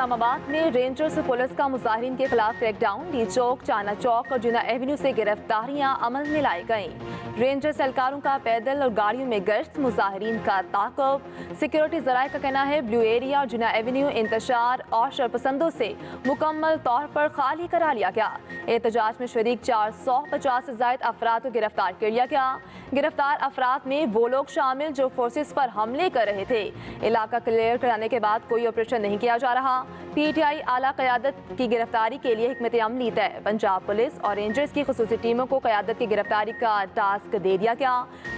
इस्लामाबाद में rangers police का मुजाहिरीन के खिलाफ क्रैकडाउन। डी चौक, चाना चौक और जुना एवेन्यू से गिरफ्तारियां अमल में लाई गईं। रेंजर्स एहलकारों का पैदल और गाड़ियों में गश्त, मुजाहिरीन का ताक़ब। सिक्योरिटी ज़राए का कहना है ब्लू एरिया और जुना एवेन्यू इंतशार और शरपसंदों से मुकम्मल तौर पर खाली करा लिया गया। एहतजाज में शरीक 450 से ज़ायद अफराद को गिरफ्तार कर लिया गया। गिरफ्तार अफराद में वो लोग शामिल जो फोर्सेस पर हमले कर रहे थे। इलाका क्लियर कराने के बाद कोई ऑपरेशन नहीं किया जा रहा। पीटीआई आला क़यादत की गिरफ्तारी के लिए हिकमत अमली तय। पंजाब पुलिस और रेंजर्स की खुसूसी टीमों को क़यादत की गिरफ्तारी का टास्क दे दिया गया।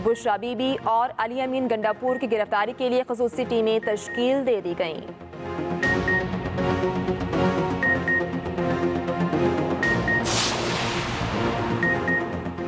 बुशरा बीबी और अली अमीन गंडापुर की गिरफ्तारी के लिए खुसूसी टीमें तश्कील दे दी गईं।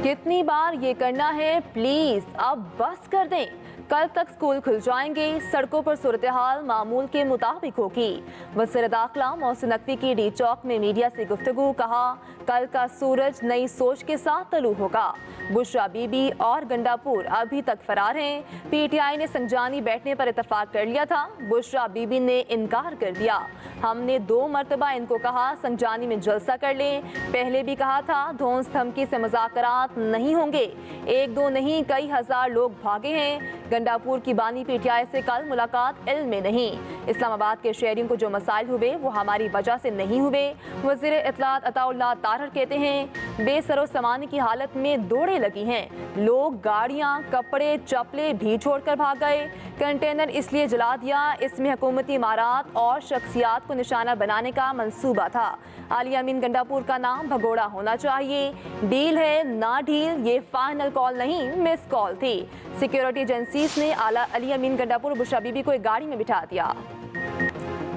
कितनी बार ये करना है, प्लीज अब बस कर दें। कल तक स्कूल खुल जाएंगे, सड़कों पर सूरत हाल मामूल के मुताबिक होगी। वज़ीर दाखिला मोहसिन नकवी की डी चौक में मीडिया से गुफ्तगू। कहा, कल का सूरज नई सोच के साथ तलू होगा। बुशरा बीबी और गंडापुर अभी तक फरार हैं। पीटीआई ने संजानी बैठने पर इतफाक कर लिया था, बुशरा बीबी ने इनकार कर दिया। हमने 2 मरतबा इनको कहा संजानी में जलसा कर लें। पहले भी कहा था धौंस धमकी से मुज़ाकरात नहीं होंगे। 1-2 नहीं, कई हजार लोग भागे हैं। गंडापुर की बानी पीटीआई से कल मुलाकात इल्म में नहीं। इस्लामाबाद के शहरियों को जो मसाइल हुए वो हमारी वजह से नहीं हुए। वज़ीर इत्तलात अताउल्लाह तारर कहते हैं बेसरो सामान की हालत में दौड़े लगी हैं। लोग गाड़ियां, कपड़े, चप्पलें भी छोड़कर भाग गए। कंटेनर इसलिए जला दिया, इसमें हुकूमती इमारात और शख्सियात को निशाना बनाने का मंसूबा था। अली अमीन गंडापुर का नाम भगोड़ा होना चाहिए। डील है ना डील, ये फाइनल कॉल नहीं, मिस कॉल थी। सिक्योरिटी एजेंसीज ने अली अमीन गंडापुर और बुशरा बीबी को एक गाड़ी में बिठा दिया।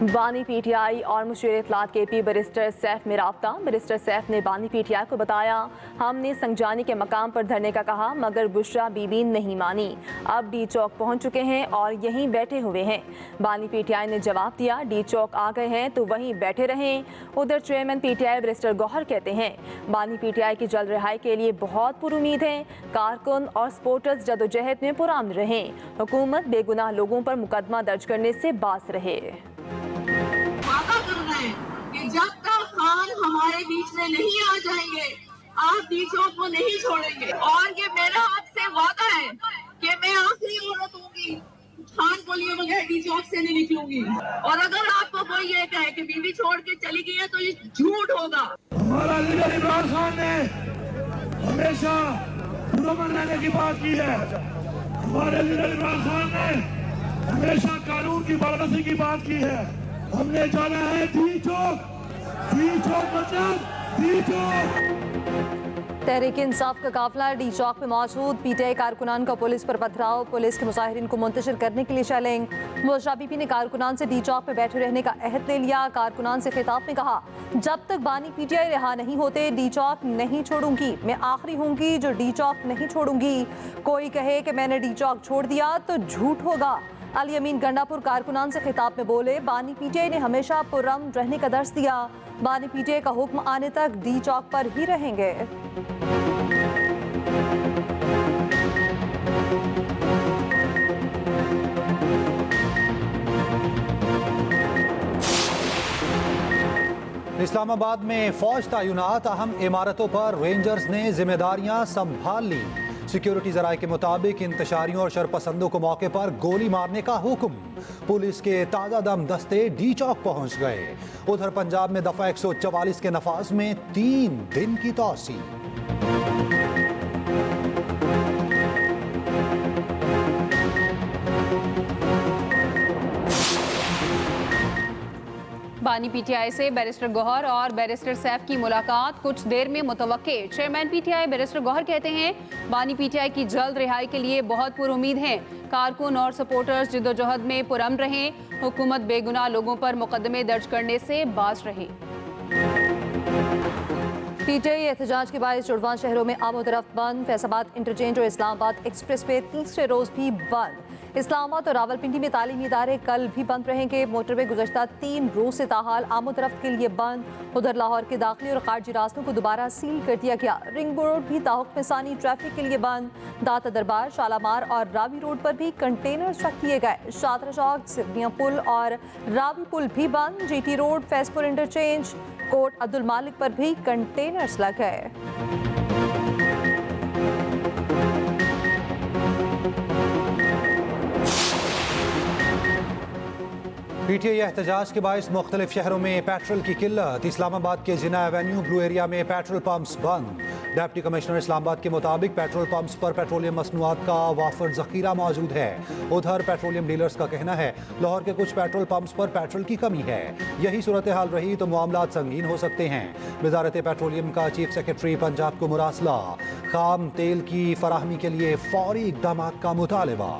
बानी पीटीआई और मुशीर इत्तलात केपी बैरिस्टर सैफ में राब्ता। बैरिस्टर सैफ ने बानी पीटीआई को बताया, हमने संजानी के मकाम पर धरने का कहा मगर बुशरा बीबी नहीं मानी। अब डी चौक पहुंच चुके हैं और यहीं बैठे हुए हैं। बानी पीटीआई ने जवाब दिया, डी चौक आ गए हैं तो वहीं बैठे रहें। उधर चेयरमैन पीटीआई बैरिस्टर गौहर कहते हैं बानी पीटीआई की जल्द रिहाई के लिए बहुत पुरुमीद हैं। कारकुन और सपोर्टर्स जदोजहद में पुरान रहें। हुकूमत बेगुनाह लोगों पर मुकदमा दर्ज करने से बाज रहे। कि जब तक खान हमारे बीच में नहीं आ जाएंगे आप डी चौक को नहीं छोड़ेंगे। और ये मेरा आपसे वादा है कि मैं आखिरी औरत होंगी खान को लिए बगैर डी चौक से नहीं निकलूंगी। और अगर आपको कोई ये कहे कि बीबी छोड़ के चली गई है तो ये झूठ होगा। हमारा लीडर इमरान खान ने हमेशा पुरअमन रहने की बात की है। हमारे लीडर इमरान खान ने हमेशा कानून की पाबंदी की बात की है। हमने जाना है डी चौक मतलब डी चौक। तहरीक इंसाफ का काफिला डी चौक में मौजूद। पीटीआई कारकुनान का पुलिस पर पथराव, पुलिस के मुजाहिरीन को मुंतशिर करने के लिए चैलेंज। बुशरा बीबी ने कारकुनान से डी चौक में बैठे रहने का अहद ले लिया। कारकुनान से खिताब में कहा, जब तक बानी पीटीआई रिहा नहीं होते डी चौक नहीं छोड़ूंगी। मैं आखिरी होंगी जो डी चौक नहीं छोड़ूंगी। कोई कहे कि मैंने डी चौक छोड़ दिया तो झूठ होगा। अली अमीन गंडापुर कारकुनान से खिताब में बोले, बानी पीटीआई ने हमेशा पुरअमन रहने का दर्स दिया। बानी पीटीआई का हुक्म आने तक डी चौक पर ही रहेंगे। इस्लामाबाद में फौज तैनात, अहम इमारतों पर रेंजर्स ने जिम्मेदारियां संभाल ली। सिक्योरिटी जराये के मुताबिक इंतशारियों और शरपसंदों को मौके पर गोली मारने का हुक्म। पुलिस के ताज़ा दम दस्ते डी चौक पहुंच गए। उधर पंजाब में दफा 144 के नफाज में 3 दिन की तौसी। बानी पीटीआई से बैरिस्टर गौहर और बैरिस्टर सैफ की मुलाकात कुछ देर में मुतवक्के। चेयरमैन पीटीआई बैरिस्टर गौहर कहते हैं बानी पीटीआई की जल्द रिहाई के लिए बहुत पुरुमीद हैं। कारकुन और सपोर्टर्स जिद्दोजहद में पुरअमन रहें। हुकूमत बेगुनाह लोगों पर मुकदमे दर्ज करने से बाज रहे। पीटीआई एहतजाज के बाद जुड़वां शहरों में आमोदरफ्त बंद, फैसलाबाद इंटरचेंज और इस्लामाबाद एक्सप्रेस पे तीसरे रोज भी बंद। इस्लामाबाद और रावलपिंडी में तालीमी इदारे कल भी बंद रहेंगे। मोटरवे गुज़श्ता 3 रोज से ताहाल आमोदरफ्त के लिए बंद। उधर लाहौर के दाखिली और खारजी रास्तों को दोबारा सील कर दिया गया। रिंग रोड भी ताहुक्म सानी ट्रैफिक के लिए बंद। दाता दरबार, शालामार और रावी रोड पर भी कंटेनर्स रख दिए गए। शादरा चौक, सिरनिया पुल और रावी पुल भी बंद। GT road, Faizpur interchange, Kot Abdul Malik पर भी कंटेनर्स लग गए। पीटीआई एहतजाज के बायस मुख्तलिफ शहरों में पेट्रोल की किल्लत। इस्लामाबाद के जिना एवेन्यू ब्लू एरिया में पेट्रोल पंप्स बंद। डिप्टी कमिश्नर इस्लामाबाद के मुताबिक पेट्रोल पंप्स पर पेट्रोलियम मसनूआत का वाफर जखीरा मौजूद है। उधर पेट्रोलियम डीलर्स का कहना है लाहौर के कुछ पेट्रोल पंप्स पर पेट्रोल की कमी है। यही सूरत हाल रही तो मामलात संगीन हो सकते हैं। वजारत पेट्रोलियम का चीफ सेक्रेटरी पंजाब को मुरासला। खाम तेल की फराहमी के लिए फौरी इक़दाम का मुतालबा।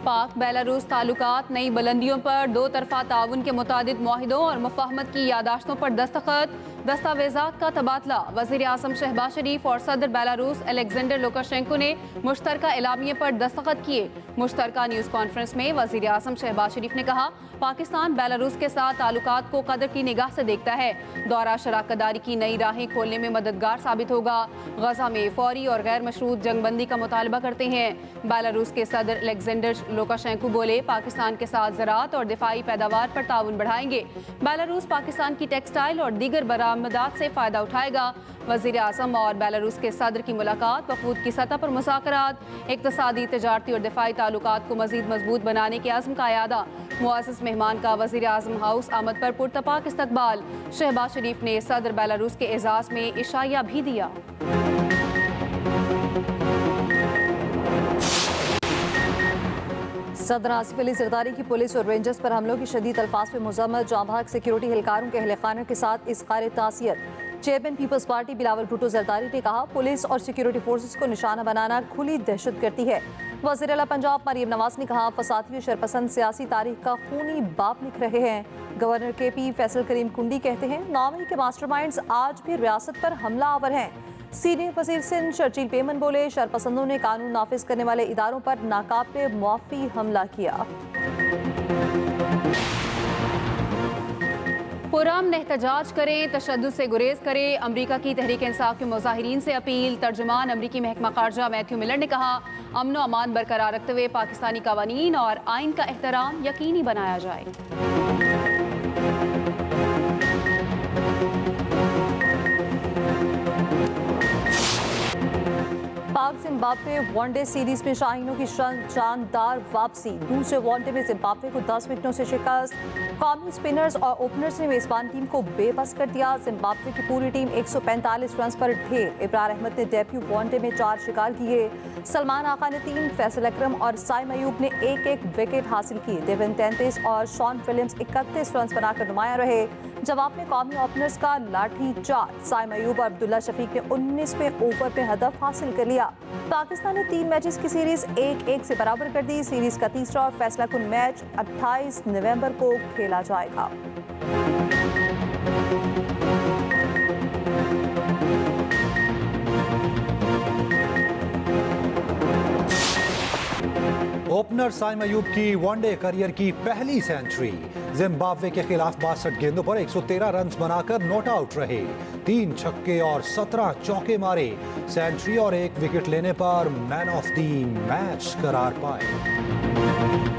पाक बेलारूस ताल्लुकात नई बुलंदियों पर दो तरफा ताउन के मुतादिद मुआहिदों और मुफाहमत की यादाश्तों पर दस्तखत। दस्तावेजात का तबादला। वज़ीर आज़म शहबाज शरीफ और सदर बेलारूस अलेक्जेंडर लुकाशेंको ने मुश्तरका एलामिये पर दस्तखत किए। मुश्तरका न्यूज़ कॉन्फ्रेंस में वज़ीर आज़म शहबाज शरीफ ने कहा, पाकिस्तान बेलारूस के साथ ताल्लुकात को कदर की निगाह से देखता है। दौरा शराकतदारी की नई राहें खोलने में मददगार साबित होगा। गजा में फौरी और गैर मशरूत जंगबंदी का मुतालबा करते हैं। बेलारूस के सदर अलेक्जेंडर लुकाशेंको बोले, पाकिस्तान के साथ ज़राअत और दिफाई पैदावार पर ताउन बढ़ाएंगे। बेलारूस पाकिस्तान की टेक्सटाइल और दीगर बरामदात से फ़ायदा उठाएगा। वज़ीर आज़म और बेलारूस के सदर की मुलाकात, वफूद की सतह पर मुज़ाकरात, इक़्तिसादी, तिजारती और दिफाई ताल्लुकात को मज़ीद मजबूत बनाने के आज़म का यादा। मुअज़्ज़ज़ मेहमान का वज़ीर आज़म हाउस आमद पर पुरतपाक इस्तकबाल। शहबाज शरीफ ने सदर बेलारूस के एजाज़ में इशाया भी दिया। सदर आसिफ अली ज़रदारी की पुलिस और रेंजर्स पर हमलों की शदीद अल्फाज में मुज़म्मत। जांबाग सिक्योरिटी एहलकारों के अहल खाना के साथ इज़हार तासियत। Chairman Peoples Party Bilawal Bhutto Zardari ने कहा, पुलिस और सिक्योरिटी फोर्सेस को निशाना बनाना खुली दहशत गर्दी है। वज़ीर आला पंजाब मरियम नवाज ने कहा, फसादी और शरपसंद सियासी तारीख का खूनी बाप लिख रहे हैं। गवर्नर KP फैसल करीम कुंडी कहते हैं, नामी के मास्टरमाइंड्स आज भी रियासत पर हमला आवर हैं। सीनियर वज़ीर सिंध शर्जील पेमन बोले, शरपसंदों ने कानून नाफिज करने वाले इदारों पर नाकाबिले मुआफ़ी हमला किया। पुरअमन एहतजाज करें, तशद्दुद से गुरेज करें। अमरीका की तहरीक इंसाफ के मुजाहिरीन से अपील। तर्जुमान अमरीकी महकमा खारजा मैथ्यू मिलर ने कहा, अमन व अमान बरकरार रखते हुए पाकिस्तानी कवानीन और आइन का एहतराम यकीनी बनाया जाए। पाक जिम्बाब्वे वनडे सीरीज में शाहीनों की शानदार वापसी। दूसरे वनडे में जिम्बाब्वे को 10 विकेटों से शिकस्त। कौमी स्पिनर्स और ओपनर्स ने मेजबान टीम को बेबस कर दिया। जिम्बाब्वे की पूरी टीम 145 रन पर ढेर। इब्रार अहमद ने डेब्यू वनडे में 4 शिकार किए। सलमान आका ने 3, फैसल अकरम और साइम अयूब ने 1-1 विकेट हासिल की। डेविन 33 और शॉन विलियम्स 31 रन बनाकर नुमाया रहे। जवाब में कौमी ओपनर्स का लाठी चार्ज। साइम अयूब और अब्दुल्ला शफीक ने 19वें ओवर पे हदफ हासिल कर लिया। पाकिस्तान ने 3 मैचेस की सीरीज 1-1 से बराबर कर दी। सीरीज का तीसरा और फैसला कुन मैच 28 नवंबर को खेला जाएगा। ओपनर साइम अयूब की वनडे करियर की पहली सेंचुरी। जिम्बाब्वे के खिलाफ 62 गेंदों पर 113 रन बनाकर नॉट आउट रहे। 3 छक्के और 17 चौके मारे। सेंचुरी और 1 विकेट लेने पर मैन ऑफ द मैच करार पाए।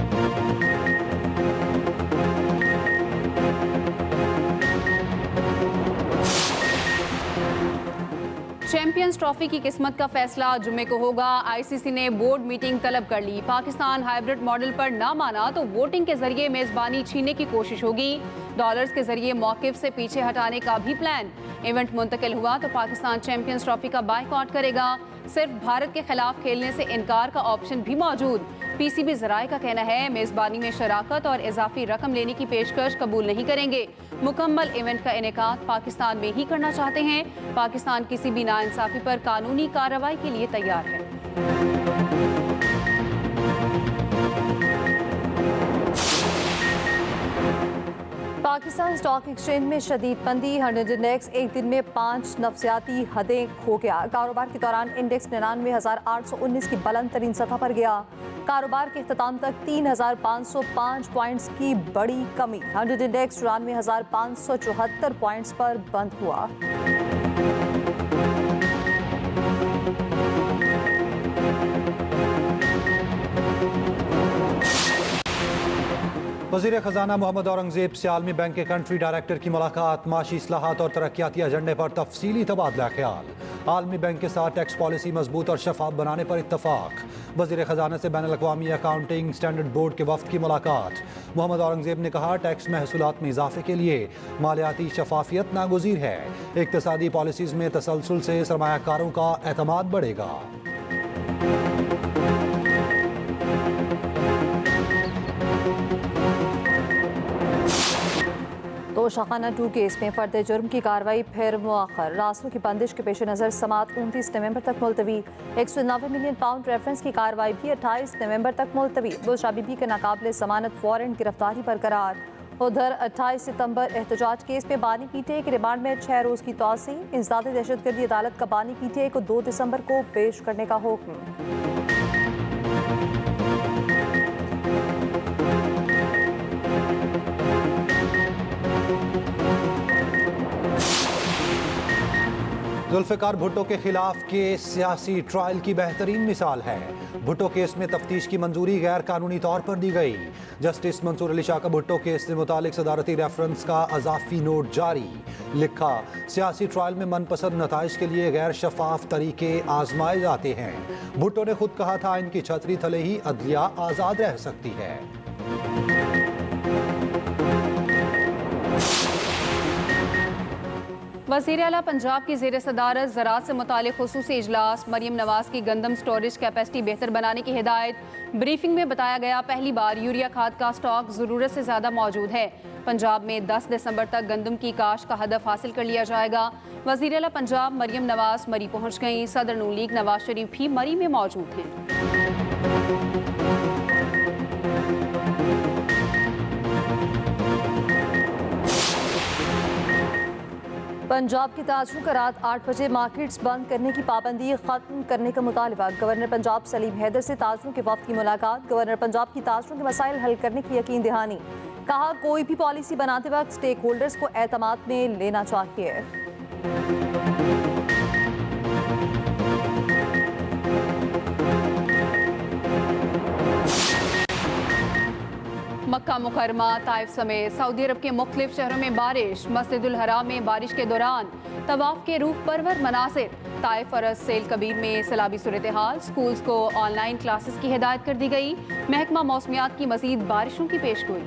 चैंपियंस ट्रॉफी की किस्मत का फैसला जुम्मे को होगा। ICC ने बोर्ड मीटिंग तलब कर ली। पाकिस्तान हाइब्रिड मॉडल पर ना माना तो वोटिंग के जरिए मेजबानी छीनने की कोशिश होगी। डॉलर्स के जरिए मौकिफ से पीछे हटाने का भी प्लान। इवेंट मुंतकिल हुआ तो पाकिस्तान चैंपियंस ट्रॉफी का बायकॉट करेगा। सिर्फ भारत के खिलाफ खेलने से इनकार का ऑप्शन भी मौजूद। पीसीबी जराये का कहना है मेजबानी में शराकत और इजाफी रकम लेने की पेशकश कबूल नहीं करेंगे। मुकम्मल इवेंट का इनेकाद पाकिस्तान में ही करना चाहते हैं। पाकिस्तान किसी भी नाइंसाफी पर कानूनी कार्रवाई के लिए तैयार है। पाकिस्तान स्टॉक एक्सचेंज में शदीद मंदी। 100 इंडेक्स एक दिन में 5 नफ्सियाती हदें खो गया। कारोबार के दौरान इंडेक्स 99,819 की बुलंद तरीन सतह पर गया। कारोबार के इख्तिताम तक 3,505 पॉइंट्स की बड़ी कमी। 100 इंडेक्स 94,574 पॉइंट्स पर बंद हुआ। वज़ीर ख़जाना मोहम्मद औरंगज़ेब से आलमी बैंक के कंट्री डायरेक्टर की मुलाकात। माशी इस्लाहात और तरक्याती एजेंडे पर तफसीली तबादला ख्याल। आलमी बैंक के साथ टैक्स पॉलिसी मजबूत और शफाफ बनाने पर इत्तफाक। वज़ीर ख़जाना से बैनुल अक़वामी अकाउंटिंग स्टैंडर्ड बोर्ड के वफ़द की मुलाकात। मोहम्मद औरंगज़ेब ने कहा टैक्स महसूलात में इजाफे के लिए मालियाती शफाफियत नागुज़ीर है। इक़्तिसादी पॉलिसीज़ में तसलसल से सरमायाकारों का एतमाद बढ़ेगा। तोशाखाना 2 केस में फर्द जुर्म की कार्रवाई फिर मुअख्खर। रास्तों की बंदिश के पेश नज़र समात 29 नवंबर तक मुलतवी। 190 मिलियन पाउंड रेफरेंस की कार्रवाई भी 28 नवंबर तक मुलतवी। बुशरा बीबी के नाकाबिले ज़मानत वारंट गिरफ्तारी बरकरार। उधर 28 सितंबर एहतजाज केस में बानी पीटीआई के रिमांड में 6 रोज़ की तौसी। इंसदाद दहशतगर्दी अदालत का बानी पीटीआई को 2 दिसंबर को पेश करने का हुक्म। जुल्फ़िकार भुट्टो के खिलाफ केस सियासी ट्रायल की बेहतरीन मिसाल है। भुट्टो केस में तफ्तीश की मंजूरी गैर कानूनी तौर पर दी गई। जस्टिस मंसूर अली शाह का भुट्टो केस से मुतालिक सदारती रेफरेंस का अजाफी नोट जारी। लिखा सियासी ट्रायल में मनपसंद नताइज के लिए गैर शफाफ तरीके आजमाए जाते हैं। भुट्टो ने खुद कहा था इनकी छतरी तले ही अदलिया आज़ाद रह सकती है। वज़ीर आला पंजाब की ज़ेर सदारत ज़राअत से मुतालिक खुसूसी इजलास। मरियम नवाज की गंदम स्टोरेज कैपेसिटी बेहतर बनाने की हिदायत। ब्रीफिंग में बताया गया पहली बार यूरिया खाद का स्टॉक ज़रूरत से ज़्यादा मौजूद है। पंजाब में 10 दिसंबर तक गंदम की काश्त का हदफ हासिल कर लिया जाएगा। वज़ीर आला पंजाब मरियम नवाज मरी पहुँच गईं। सदर नून लीग नवाज शरीफ भी मरी में मौजूद हैं। पंजाब के ताजरों का रात 8 बजे मार्केट्स बंद करने की पाबंदी खत्म करने का मुतालबा। गवर्नर पंजाब सलीम हैदर से ताजरों के वफ़द की मुलाकात। गवर्नर पंजाब की ताजरों के मसाइल हल करने की यकीन दहानी। कहा कोई भी पॉलिसी बनाते वक्त स्टेक होल्डर्स को एतमाद में लेना चाहिए। मक्का मुकरमा ताइफ समेत सऊदी अरब के मुख्तलिफ शहरों में बारिश। मस्जिदुल हराम में बारिश के दौरान तवाफ के रूह परवर मनासिर। ताइफ और सेल कबीर में सैलाबी सूरत हाल। स्कूल्स को ऑनलाइन क्लासेस की हिदायत कर दी गई। महकमा मौसमियात की मजीद बारिशों की पेशगोई।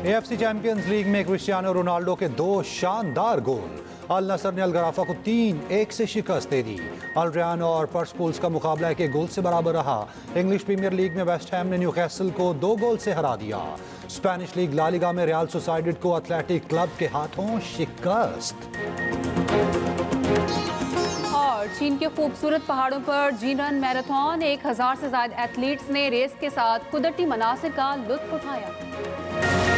AFC चैंपियंस लीग में क्रिस्टियानो रोनाल्डो के 2 शानदार गोल। अल नसर ने अल गराफा को 3-1 से शिकस्त दे दी। अल रयान और पर्सपूल्स का मुकाबला एक गोल से बराबर रहा। इंग्लिश प्रीमियर लीग में वेस्ट हैम ने न्यूकैसल को 2 गोल से हरा दिया। स्पेनिश लीग ला लीगा में रियल सोसाइडेड को एथलेटिक क्लब के हाथों शिकस्त। और चीन के खूबसूरत पहाड़ों पर जीनन मैराथन 1000 से ज्यादा एथलीट्स ने रेस के साथ कुदरती मनासिर का लुत्फ उठाया।